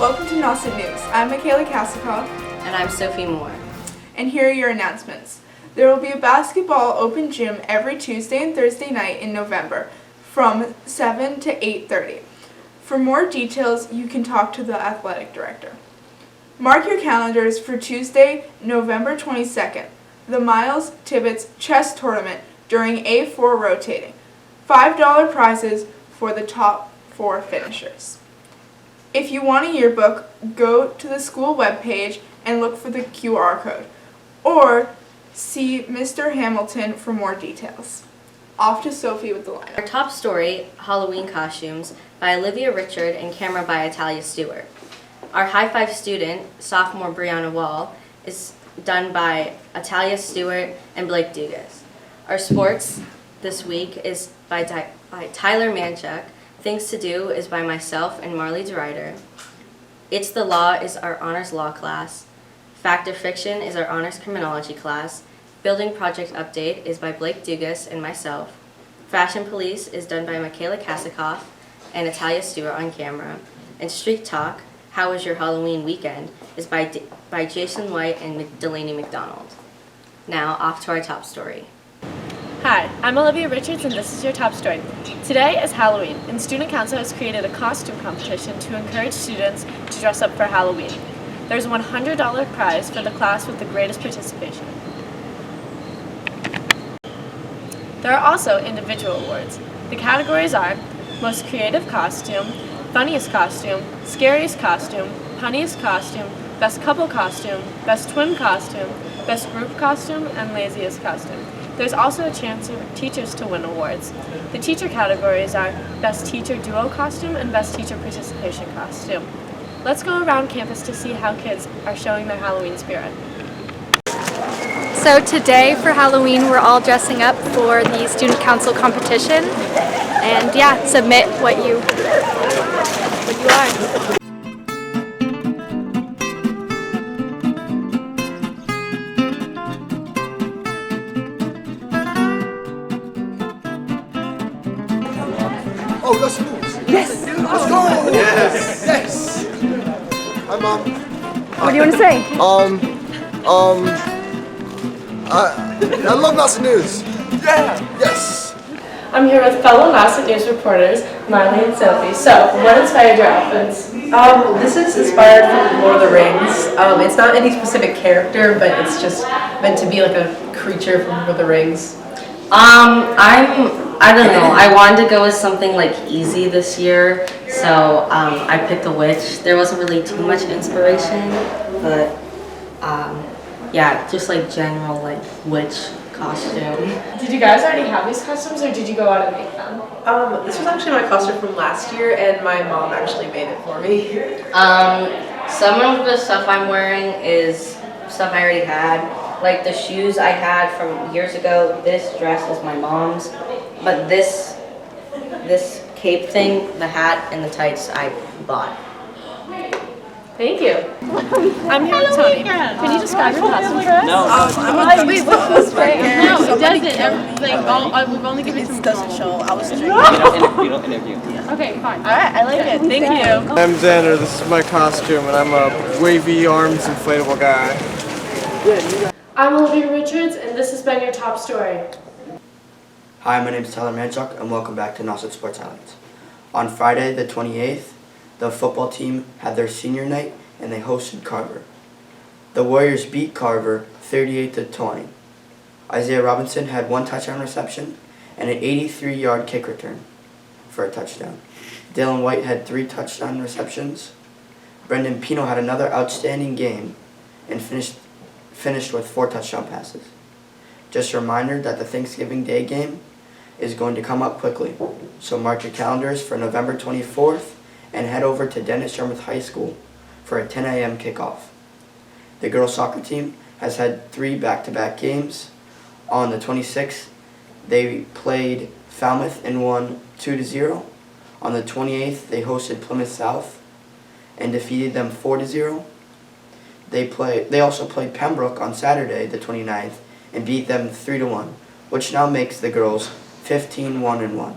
Welcome to Nauset News. I'm Michaela Kasikoff. And I'm Sophie Moore. And here are your announcements. There will be a basketball open gym every Tuesday and Thursday night in November from 7 to 8:30. For more details, you can talk to the athletic director. Mark your calendars for Tuesday, November 22nd, the Miles Tibbetts Chess Tournament during A4 rotating. $5 prizes for the top 4 finishers. If you want a yearbook, go to the school webpage and look for the QR code, or see Mr. Hamilton for more details. Off to Sophie with the lineup. Our top story, Halloween costumes, by Olivia Richard and camera by Italia Stewart. Our high five student, sophomore Brianna Wall, is done by Italia Stewart and Blake Dugas. Our sports this week is by Tyler Manchuk. Things to Do is by myself and Marley DeRider. It's the Law is our honors law class. Fact or Fiction is our honors criminology class. Building Project Update is by Blake Dugas and myself. Fashion Police is done by Michaela Kasikoff and Italia Stewart on camera. And Street Talk, How Was Your Halloween Weekend, is by Jason White and Delaney McDonald. Now, off to our top story. Hi, I'm Olivia Richards and this is your top story. Today is Halloween, and Student Council has created a costume competition to encourage students to dress up for Halloween. There's a $100 prize for the class with the greatest participation. There are also individual awards. The categories are Most Creative Costume, Funniest Costume, Scariest Costume, Punniest Costume, Best Couple Costume, Best Twin Costume, Best Group Costume, and Laziest Costume. There's also a chance for teachers to win awards. The teacher categories are Best Teacher Duo Costume and Best Teacher Participation Costume. Let's go around campus to see how kids are showing their Halloween spirit. So today for Halloween we're all dressing up for the Student Council competition, and yeah, submit what you are. Oh, that's news. Yes. Let's go. Yes. Yes. Hi, Mom. What do you want to say? I love Nauset News. Yeah. Yes. I'm here with fellow Nauset News reporters, Marley and Sophie. So, what inspired your outfits? This is inspired from Lord of the Rings. It's not any specific character, but it's just meant to be like a creature from Lord of the Rings. I don't know. I wanted to go with something like easy this year, so I picked a witch. There wasn't really too much inspiration, but yeah, just like general like witch costume. Did you guys already have these costumes, or did you go out and make them? This was actually my costume from last year, and my mom actually made it for me. Some of the stuff I'm wearing is stuff I already had. Like the shoes I had from years ago. This dress is my mom's, but this cape thing, the hat and the tights I bought. Thank you. I'm here with Tony. Can you describe your costume for us? No. Wait, what's right here? No, it doesn't. We've only given some. It doesn't show. I was straight. You don't interview. Okay, fine. All right, I like it. Thank you. I'm Xander. This is my costume, and I'm a wavy arms inflatable guy. I'm Olivia Richards, and this has been your top story. Hi, my name is Tyler Manchuk, and welcome back to Nauset Sports Highlights. On Friday, the 28th, the football team had their senior night, and they hosted Carver. The Warriors beat Carver 38-20. Isaiah Robinson had 1 touchdown reception and an 83-yard kick return for a touchdown. Dylan White had 3 touchdown receptions. Brendan Pino had another outstanding game and finished with 4 touchdown passes. Just a reminder that the Thanksgiving Day game is going to come up quickly, so mark your calendars for November 24th and head over to Dennis Jarmuth High School for a 10 a.m. kickoff. The girls soccer team has had 3 back-to-back games. On the 26th, they played Falmouth and won 2-0. On the 28th, they hosted Plymouth South and defeated them 4-0. They also played Pembroke on Saturday, the 29th, and beat them 3-1, which now makes the girls 15-1-1.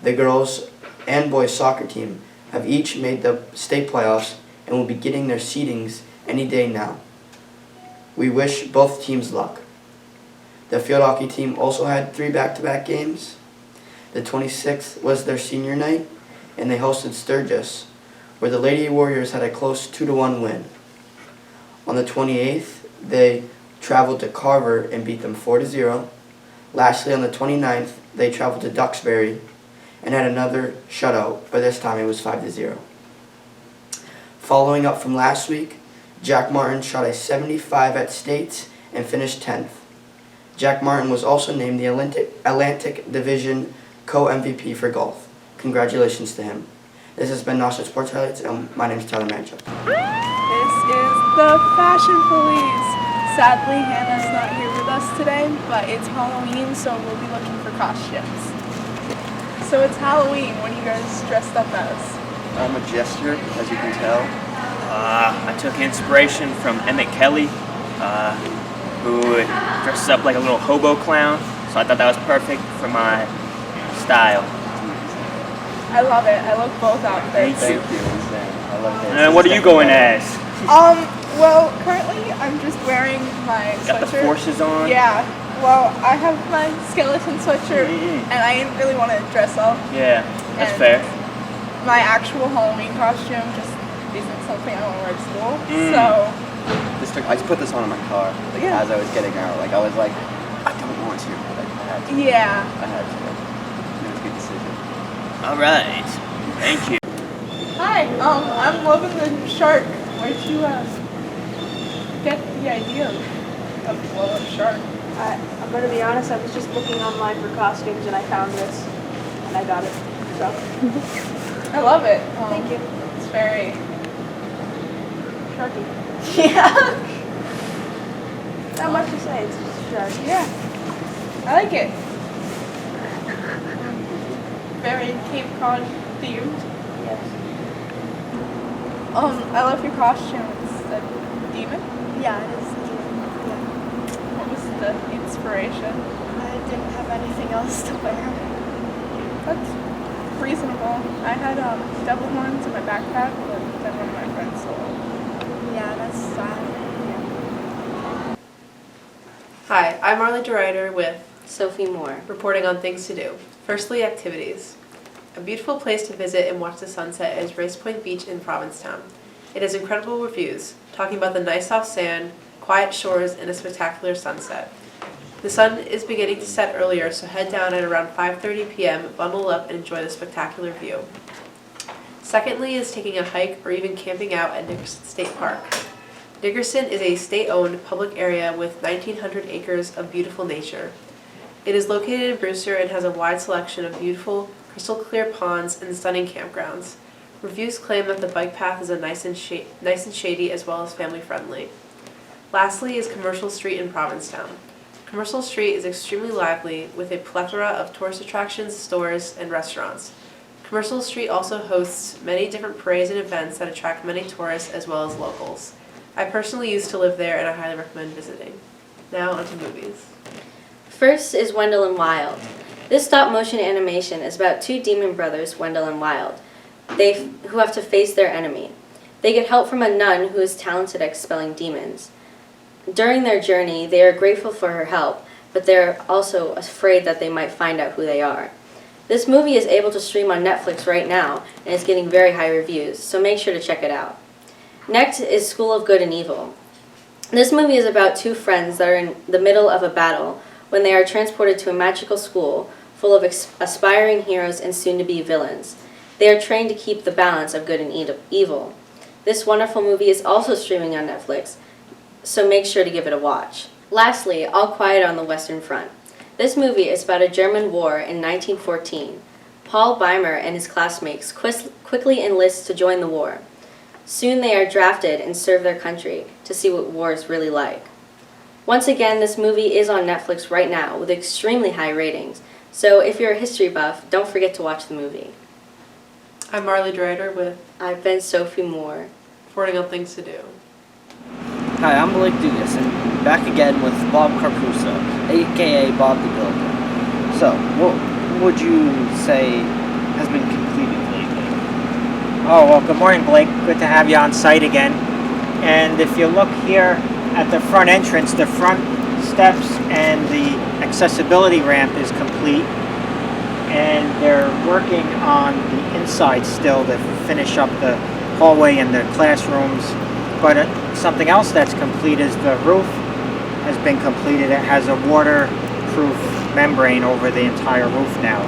The girls and boys soccer team have each made the state playoffs and will be getting their seedings any day now. We wish both teams luck. The field hockey team also had 3 back-to-back games. The 26th was their senior night, and they hosted Sturgis, where the Lady Warriors had a close 2-1 win. On the 28th, they traveled to Carver and beat them 4-0. Lastly, on the 29th, they traveled to Duxbury and had another shutout, but this time it was 5-0. Following up from last week, Jack Martin shot a 75 at States and finished 10th. Jack Martin was also named the Atlantic Division co-MVP for golf. Congratulations to him. This has been Nauset Sports Highlights, and my name is Tyler Manchuk. This is the Fashion Police. Sadly, Hannah's not here with us today, but it's Halloween, so we'll be looking for costumes. So it's Halloween. What are you guys dressed up as? I'm a jester, as you can tell. I took inspiration from Emmett Kelly, who dresses up like a little hobo clown, so I thought that was perfect for my style. I love it. I love both outfits. Thank you. I love it. And what are you going as? Well, currently I'm just wearing my sweatshirt. Got the forces on? Yeah. Well, I have my skeleton sweatshirt, and I didn't really want to dress up. Yeah, that's And fair. My actual Halloween costume just isn't something I want to wear to school. So I just put this on in my car as I was getting out. Like I was like, I don't want to, but I had to. yeah. I had to. It was a good decision. All right. Thank you. Hi. I'm loving the shark. Where'd you get the idea of the blow-up shark? I'm going to be honest, I was just looking online for costumes and I found this and I got it. So. I love it. Thank you. It's very sharky. Yeah. Not much to say, it's just a shark. Yeah. I like it. Very Cape Cod themed. Yes. I love your costume. It's a demon. Yeah, it is. Yeah. What was the inspiration? I didn't have anything else to wear. That's reasonable. I had devil horns in my backpack, but then one of my friends stole it. Yeah, that's sad. Hi, I'm Marley DeRuyter with Sophie Moore. reporting on things to do. Firstly, activities. A beautiful place to visit and watch the sunset is Race Point Beach in Provincetown. It has incredible reviews, talking about the nice soft sand, quiet shores, and a spectacular sunset. The sun is beginning to set earlier, so head down at around 5:30 p.m., bundle up, and enjoy the spectacular view. Secondly is taking a hike or even camping out at Nickerson State Park. Nickerson is a state-owned public area with 1,900 acres of beautiful nature. It is located in Brewster and has a wide selection of beautiful, crystal-clear ponds and stunning campgrounds. Reviews claim that the bike path is nice and shady as well as family-friendly. Lastly is Commercial Street in Provincetown. Commercial Street is extremely lively with a plethora of tourist attractions, stores, and restaurants. Commercial Street also hosts many different parades and events that attract many tourists as well as locals. I personally used to live there and I highly recommend visiting. Now onto movies. First is Wendell and Wild. This stop-motion animation is about 2 demon brothers, Wendell and Wild, who have to face their enemy. They get help from a nun who is talented at expelling demons. During their journey, they are grateful for her help, but they're also afraid that they might find out who they are. This movie is able to stream on Netflix right now, and it's getting very high reviews, so make sure to check it out. Next is School of Good and Evil. This movie is about 2 friends that are in the middle of a battle when they are transported to a magical school full of aspiring heroes and soon-to-be villains. They are trained to keep the balance of good and evil. This wonderful movie is also streaming on Netflix, so make sure to give it a watch. Lastly, All Quiet on the Western Front. This movie is about a German war in 1914. Paul Beimer and his classmates quickly enlist to join the war. Soon they are drafted and serve their country to see what war is really like. Once again, this movie is on Netflix right now with extremely high ratings, so if you're a history buff, don't forget to watch the movie. I'm Marley DeRuyter with I've been Sophie Moore, reporting on things to do. Hi, I'm Blake Dugas, and back again with Bob Carpusa, aka Bob the Builder. So, what would you say has been completed lately? Oh, well, good morning, Blake. Good to have you on site again. And if you look here at the front entrance, the front steps and the accessibility ramp is complete. And they're working on the inside still to finish up the hallway and the classrooms. But something else that's complete is the roof has been completed. It has a waterproof membrane over the entire roof now.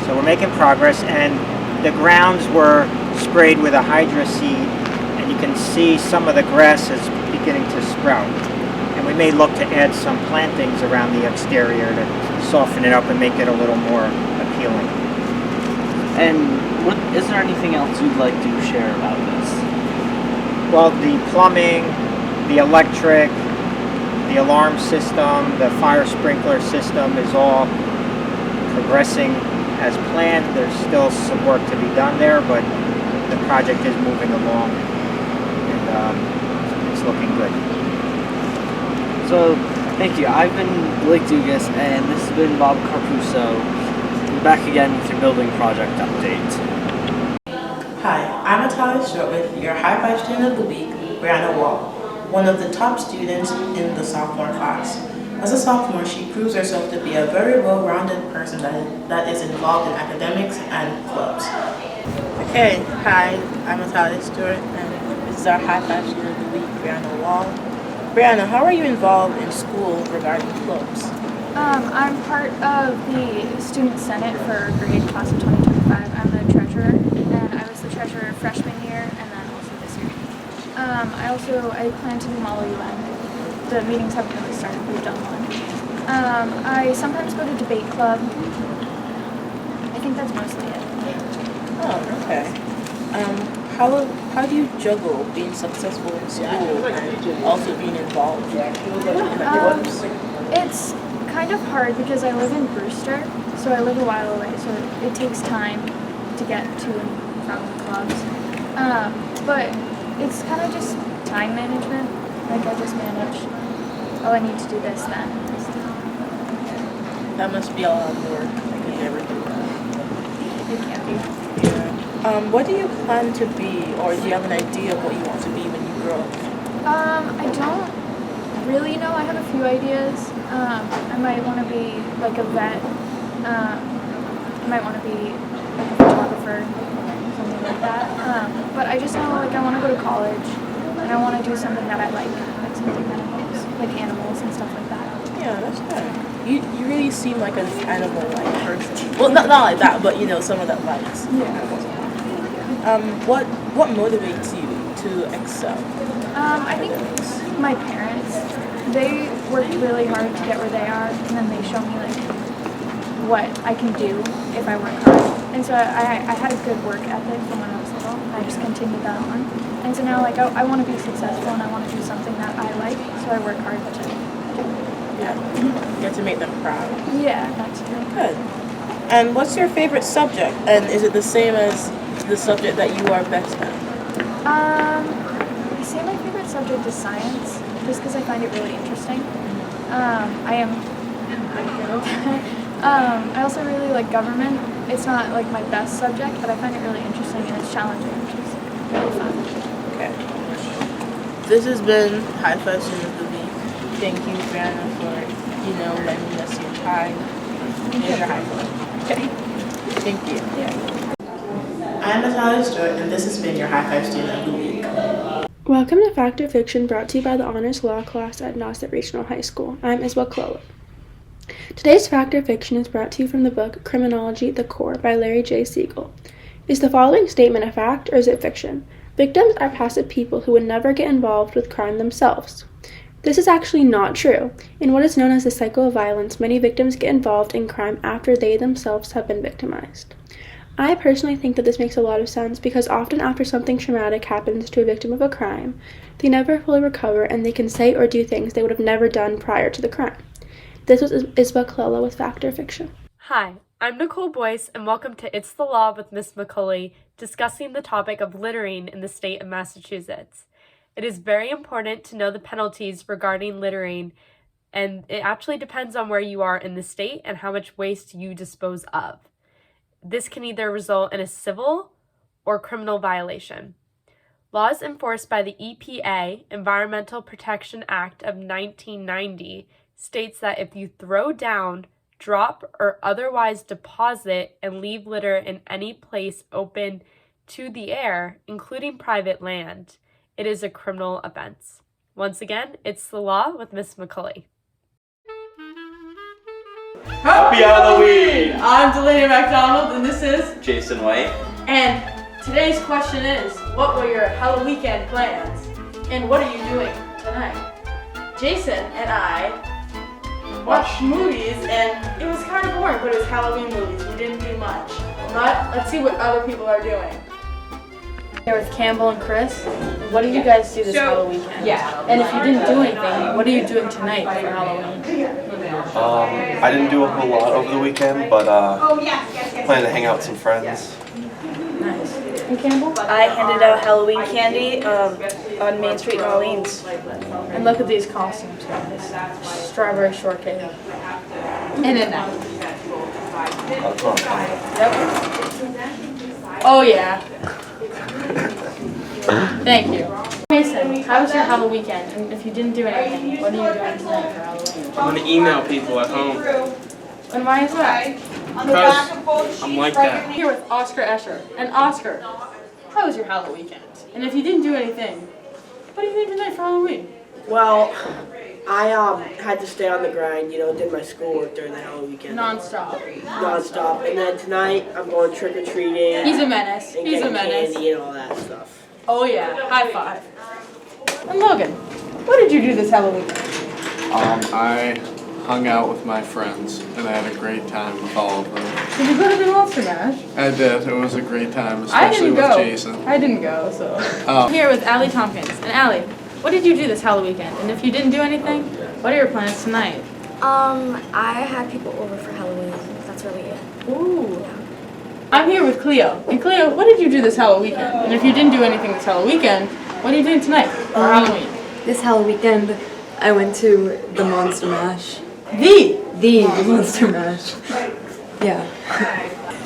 So we're making progress, and the grounds were sprayed with a hydra seed, and you can see some of the grass is beginning to sprout. And we may look to add some plantings around the exterior to soften it up and make it a little more appealing. And is there anything else you'd like to share about this? Well, the plumbing, the electric, the alarm system, the fire sprinkler system is all progressing as planned. There's still some work to be done there, but the project is moving along, and it's looking good. So, thank you. I've been Blake Dugas, and this has been Bob Carpuso. We're back again with your building project update. Hi, I'm Natalia Short with your High Five Student of the Week, Brianna Wall, one of the top students in the sophomore class. As a sophomore, she proves herself to be a very well-rounded person that is involved in academics and clubs. Okay, hi, I'm Natalia Stewart, and this is our High Five Student of the Week, Brianna Wall. Brianna, how are you involved in school regarding clubs? I'm part of the Student Senate for grade class of 2025. I'm the treasurer, and I was the treasurer freshman year and then also this year. I plan to do Model UN. The meetings haven't really started, we've done one. I sometimes go to debate club. I think that's mostly it. Oh, okay. How do you juggle being successful in school and also being involved in clubs? It's kind of hard because I live in Brewster, so I live a while away, so it takes time to get to and from the clubs. But it's kind of just time management. Like, I just manage, oh, I need to do this then. That must be a lot of work. I could never do that. It can be. Yeah. What do you plan to be, or do you have an idea of what you want to be when you grow up? I don't really know. I have a few ideas. I might want to be like a vet. I might want to be like a photographer, something like that. But I just know, like, I want to go to college, and I want to do something that I like something that involves like animals and stuff like that. Yeah, that's good. You really seem like an animal-like person. Well, not like that, but you know, someone that likes animals. What motivates you to excel? I think my parents, they worked really hard to get where they are, and then they show me like what I can do if I work hard. And so I had a good work ethic from when I was little. I just continued that on. And so now, like, I want to be successful and I want to do something that I like, so I work hard to do. Yeah, you get to make them proud. Yeah, that's good. Good. And what's your favorite subject? And is it the same as the subject that you are best at? I say my favorite subject is science, just because I find it really interesting. I also really like government. It's not like my best subject, but I find it really interesting and it's challenging, which is really fun. Okay. This has been High Five Student of the Week. Thank you, Brianna, for lending us your time. Here's your high five. Okay. Thank you. Yeah. I'm Natalia Stewart, and this has been your High Five Student of the Week. Welcome to Fact or Fiction, brought to you by the Honors Law class at Nauset Regional High School. I'm Isabel Clola. Today's Fact or Fiction is brought to you from the book Criminology: The Core by Larry J. Siegel. Is the following statement a fact or is it fiction? Victims are passive people who would never get involved with crime themselves. This is actually not true. In what is known as the cycle of violence, many victims get involved in crime after they themselves have been victimized. I personally think that this makes a lot of sense because often after something traumatic happens to a victim of a crime, they never fully recover and they can say or do things they would have never done prior to the crime. This was Isabel Colella with Fact or Fiction. Hi, I'm Nicole Boyce, and welcome to It's the Law with Miss McCauley, discussing the topic of littering in the state of Massachusetts. It is very important to know the penalties regarding littering, and it actually depends on where you are in the state and how much waste you dispose of. This can either result in a civil or criminal violation. Laws enforced by the EPA, Environmental Protection Act of 1990, states that if you throw down, drop, or otherwise deposit and leave litter in any place open to the air, including private land, it is a criminal offense. Once again, it's the law with Miss McCulley. Happy Halloween! I'm Delaney MacDonald, and this is Jason White. And today's question is, what were your Halloween weekend plans? And what are you doing tonight? Jason and I watched movies, and it was kind of boring, but it was Halloween movies. We didn't do much. But let's see what other people are doing. Here with Campbell and Chris. What did you guys do this Halloween weekend? Yeah. And if you didn't do anything, what are you doing tonight for Halloween? I didn't do a whole lot over the weekend, but plan to hang out with some friends. Nice. And Campbell? I handed out Halloween candy on Main Street in Orleans. And look at these costumes, guys. Strawberry shortcake. And then that. Yep. Oh yeah. Thank you. Mason, how was your Halloween weekend? And if you didn't do anything, what are you doing tonight for Halloween? I'm gonna email people at home. And why is that? Because I'm like that. Here with Oscar Escher. And Oscar, how was your Halloween weekend? And if you didn't do anything, what are you doing tonight for Halloween? Well, I had to stay on the grind, did my schoolwork during the Halloween weekend. Non-stop. Non-stop. And then tonight, I'm going trick-or-treating. He's a menace. And He's a getting menace. candy and all that stuff. Oh yeah, high five. And Logan, what did you do this Halloween? I hung out with my friends, and I had a great time with all of them. Did you go to the Monster Mash? I did. It was a great time, I especially didn't with go. Jason. I didn't go, so. Oh. I'm here with Allie Tompkins. And Allie, what did you do this Halloween weekend? And if you didn't do anything, what are your plans tonight? I had people over for Halloween. That's really it. Ooh. I'm here with Cleo. And Cleo, what did you do this Halloween weekend? And if you didn't do anything this Halloween weekend, what are you doing tonight for Halloween? This Halloween weekend, I went to the Monster Mash. The Monster Mash. Yeah.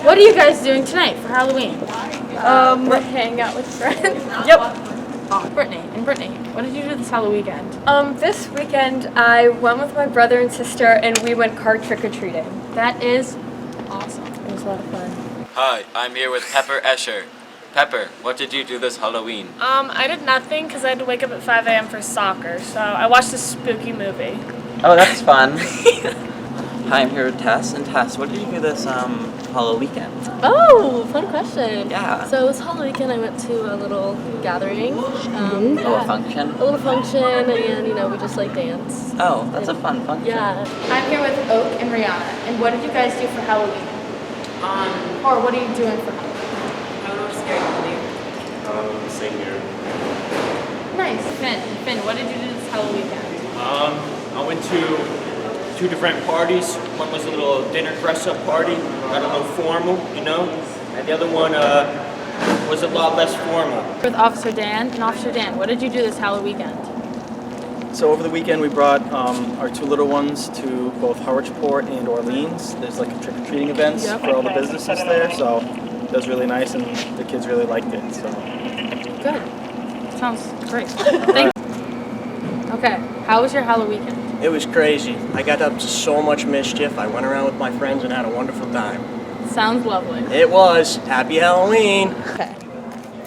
What are you guys doing tonight for Halloween? We're hanging out with friends. Yep. Brittany. And Brittany, what did you do this Halloween weekend? This weekend I went with my brother and sister and we went car trick-or-treating. That is awesome. It was a lot of fun. Hi, I'm here with Pepper Escher. Pepper, what did you do this Halloween? I did nothing because I had to wake up at 5 a.m. for soccer, so I watched a spooky movie. Oh, that's fun. Hi, I'm here with Tess. And Tess, what did you do this Halloween weekend? Oh, fun question. Yeah. So this whole weekend I went to a little gathering. A little function? A little function, and we just dance. Oh, that's a fun function. Yeah. I'm here with Oak and Rihanna. And what did you guys do for Halloween? Or what are you doing for Halloween? I went to scary movie. Same here. Nice. Finn, what did you do this Halloween weekend? I went to 2 different parties. One was a little dinner dress-up party, got a little formal, and the other one was a lot less formal. With Officer Dan. And Officer Dan, what did you do this Halloween weekend? So over the weekend we brought our 2 little ones to both Harwichport and Orleans. There's a trick-or-treating events for all the businesses there, so it was really nice and the kids really liked it. So. Good. Sounds great. Thanks. Okay, how was your Halloween weekend? It was crazy. I got up to so much mischief. I went around with my friends and had a wonderful time. Sounds lovely. It was. Happy Halloween. Okay.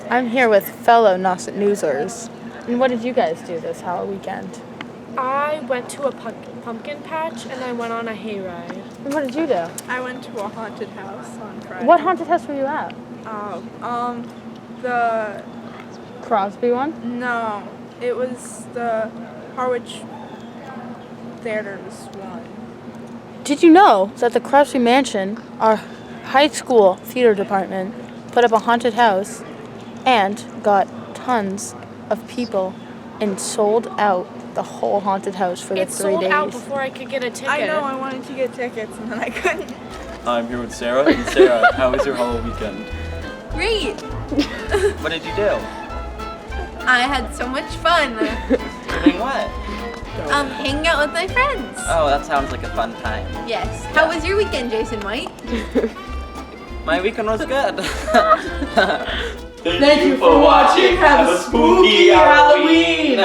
I'm here with fellow Nauset Newsers. And what did you guys do this Halloween weekend? I went to a pumpkin patch and I went on a hayride. And what did you do? I went to a haunted house on Friday. What haunted house were you at? The Crosby one? No, it was the Harwich Theaters one. Did you know that the Crosby Mansion, our high school theater department, put up a haunted house and got tons of people and sold out the whole haunted house for the 3 days? It sold out before I could get a ticket. I know, I wanted to get tickets and then I couldn't. I'm here with Sarah. And Sarah, how was your Halloween weekend? Great! What did you do? I had so much fun. Doing what? Hanging out with my friends. Oh, that sounds like a fun time. Yes. How was your weekend, Jason White? My weekend was good. Thank you for watching. Have a spooky Halloween.